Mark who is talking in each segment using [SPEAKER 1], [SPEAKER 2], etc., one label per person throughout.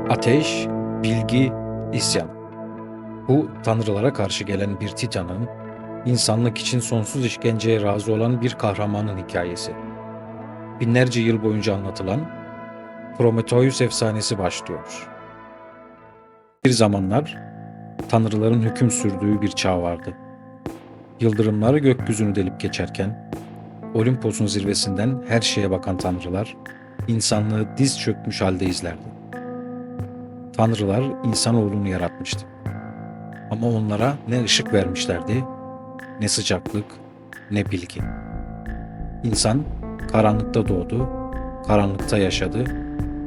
[SPEAKER 1] Ateş, bilgi, isyan. Bu tanrılara karşı gelen bir titanın, insanlık için sonsuz işkenceye razı olan bir kahramanın hikayesi. Binlerce yıl boyunca anlatılan Prometheus efsanesi başlıyor. Bir zamanlar tanrıların hüküm sürdüğü bir çağ vardı. Yıldırımlar gökyüzünü delip geçerken, Olimpos'un zirvesinden her şeye bakan tanrılar, insanlığı diz çökmüş halde izlerdi. Tanrılar insanoğlunu yaratmıştı. Ama onlara ne ışık vermişlerdi, ne sıcaklık, ne bilgi. İnsan karanlıkta doğdu, karanlıkta yaşadı,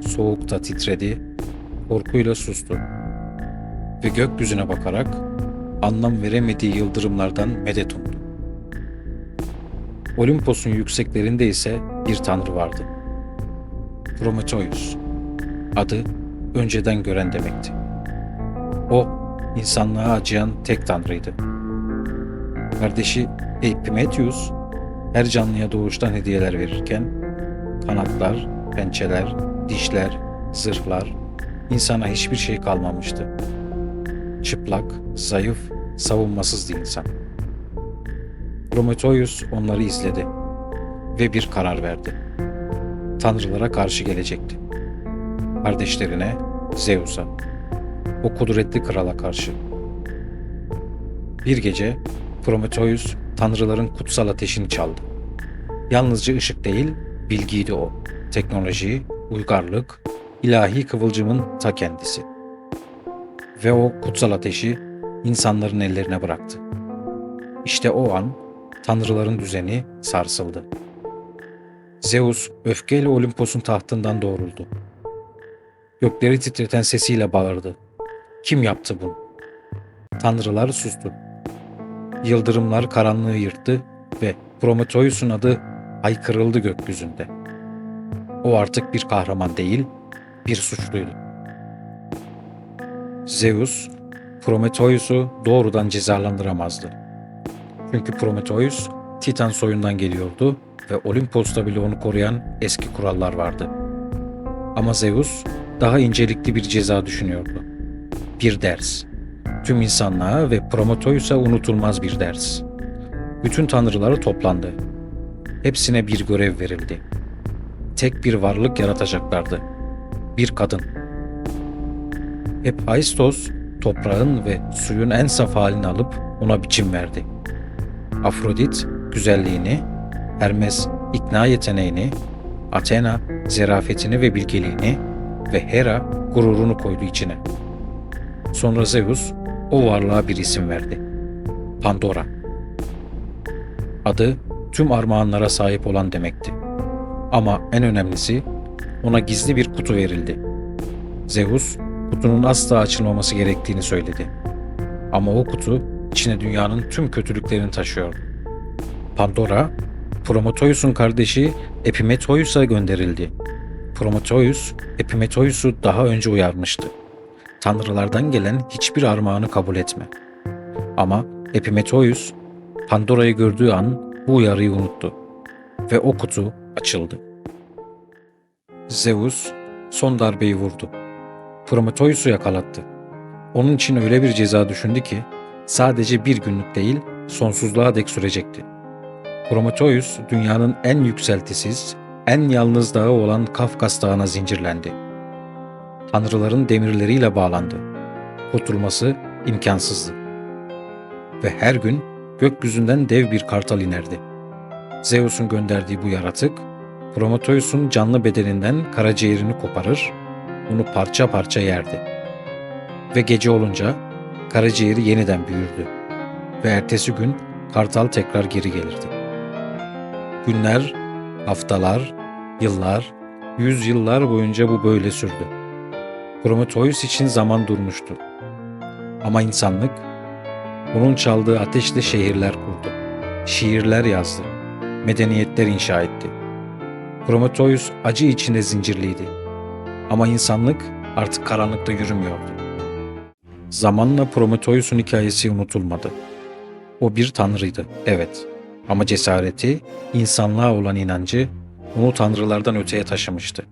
[SPEAKER 1] soğukta titredi, korkuyla sustu. Ve gökyüzüne bakarak anlam veremediği yıldırımlardan medet umdu. Olimpos'un yükseklerinde ise bir tanrı vardı. Prometheus. Adı önceden gören demekti. O, insanlığa acıyan tek tanrıydı. Kardeşi Epimetheus, her canlıya doğuştan hediyeler verirken, kanatlar, pençeler, dişler, zırhlar, insana hiçbir şey kalmamıştı. Çıplak, zayıf, savunmasızdı insan. Prometheus onları izledi ve bir karar verdi. Tanrılara karşı gelecekti. Kardeşlerine, Zeus'a, o kudretli krala karşı. Bir gece Prometheus tanrıların kutsal ateşini çaldı. Yalnızca ışık değil, bilgiydi o. Teknoloji, uygarlık, ilahi kıvılcımın ta kendisi. Ve o kutsal ateşi insanların ellerine bıraktı. İşte o an tanrıların düzeni sarsıldı. Zeus öfkeyle Olimpos'un tahtından doğruldu. Gökleri titreten sesiyle bağırdı. Kim yaptı bunu? Tanrılar sustu. Yıldırımlar karanlığı yırttı ve Prometheus'un adı haykırıldı gökyüzünde. O artık bir kahraman değil, bir suçluydu. Zeus, Prometheus'u doğrudan cezalandıramazdı. Çünkü Prometheus, Titan soyundan geliyordu ve Olimpos'ta bile onu koruyan eski kurallar vardı. Ama Zeus, daha incelikli bir ceza düşünüyordu. Bir ders. Tüm insanlığa ve Prometheus'a unutulmaz bir ders. Bütün tanrıları toplandı. Hepsine bir görev verildi. Tek bir varlık yaratacaklardı. Bir kadın. Hephaistos, toprağın ve suyun en saf halini alıp ona biçim verdi. Afrodit, güzelliğini, Hermes, ikna yeteneğini, Athena, zerafetini ve bilgeliğini ve Hera, gururunu koydu içine. Sonra Zeus, o varlığa bir isim verdi. Pandora. Adı, tüm armağanlara sahip olan demekti. Ama en önemlisi, ona gizli bir kutu verildi. Zeus, kutunun asla açılmaması gerektiğini söyledi. Ama o kutu, içine dünyanın tüm kötülüklerini taşıyordu. Pandora, Prometheus'un kardeşi Epimetheus'a gönderildi. Prometheus, Epimetheus'u daha önce uyarmıştı. Tanrılardan gelen hiçbir armağanı kabul etme. Ama Epimetheus, Pandora'yı gördüğü an bu uyarıyı unuttu. Ve o kutu açıldı. Zeus son darbeyi vurdu. Prometheus'u yakalattı. Onun için öyle bir ceza düşündü ki sadece bir günlük değil, sonsuzluğa dek sürecekti. Prometheus dünyanın en yükseltisiz, en yalnız dağı olan Kafkas Dağı'na zincirlendi. Tanrıların demirleriyle bağlandı. Kurtulması imkansızdı. Ve her gün gökyüzünden dev bir kartal inerdi. Zeus'un gönderdiği bu yaratık, Prometheus'un canlı bedeninden karaciğerini koparır, onu parça parça yerdi. Ve gece olunca karaciğeri yeniden büyürdü. Ve ertesi gün kartal tekrar geri gelirdi. Günler, haftalar, yıllar, yüzyıllar boyunca bu böyle sürdü. Prometheus için zaman durmuştu. Ama insanlık, onun çaldığı ateşle şehirler kurdu. Şiirler yazdı. Medeniyetler inşa etti. Prometheus acı içinde zincirliydi. Ama insanlık artık karanlıkta yürümüyordu. Zamanla Prometheus'un hikayesi unutulmadı. O bir tanrıydı, evet. Ama cesareti, insanlığa olan inancı onu tanrılardan öteye taşımıştı.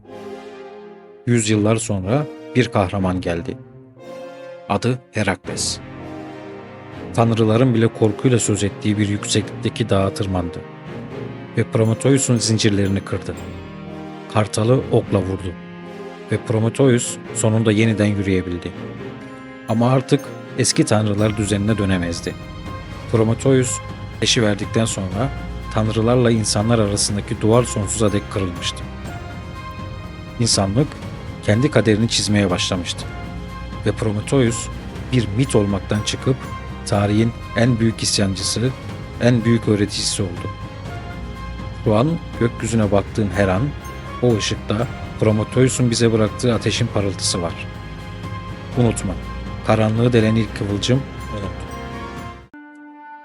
[SPEAKER 1] Yüzyıllar sonra bir kahraman geldi. Adı Herakles. Tanrıların bile korkuyla söz ettiği bir yükseklikteki dağa tırmandı ve Prometheus'un zincirlerini kırdı. Kartalı okla vurdu ve Prometheus sonunda yeniden yürüyebildi. Ama artık eski tanrılar düzenine dönemezdi. Prometheus ateşi verdikten sonra tanrılarla insanlar arasındaki duvar sonsuza dek kırılmıştı. İnsanlık kendi kaderini çizmeye başlamıştı ve Prometheus bir mit olmaktan çıkıp tarihin en büyük isyancısı, en büyük öğreticisi oldu. Şu an gökyüzüne baktığın her an o ışıkta Prometheus'un bize bıraktığı ateşin parıltısı var. Unutma, karanlığı delen ilk kıvılcım umut.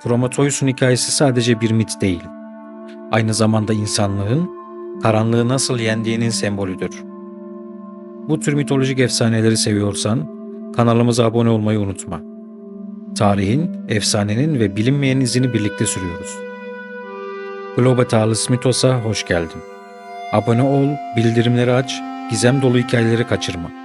[SPEAKER 1] Prometheus'un hikayesi sadece bir mit değil, aynı zamanda insanlığın karanlığı nasıl yendiğinin sembolüdür. Bu tür mitolojik efsaneleri seviyorsan kanalımıza abone olmayı unutma. Tarihin, efsanenin ve bilinmeyen izini birlikte sürüyoruz. Globetalis Mitos'a hoş geldin. Abone ol, bildirimleri aç, gizem dolu hikayeleri kaçırma.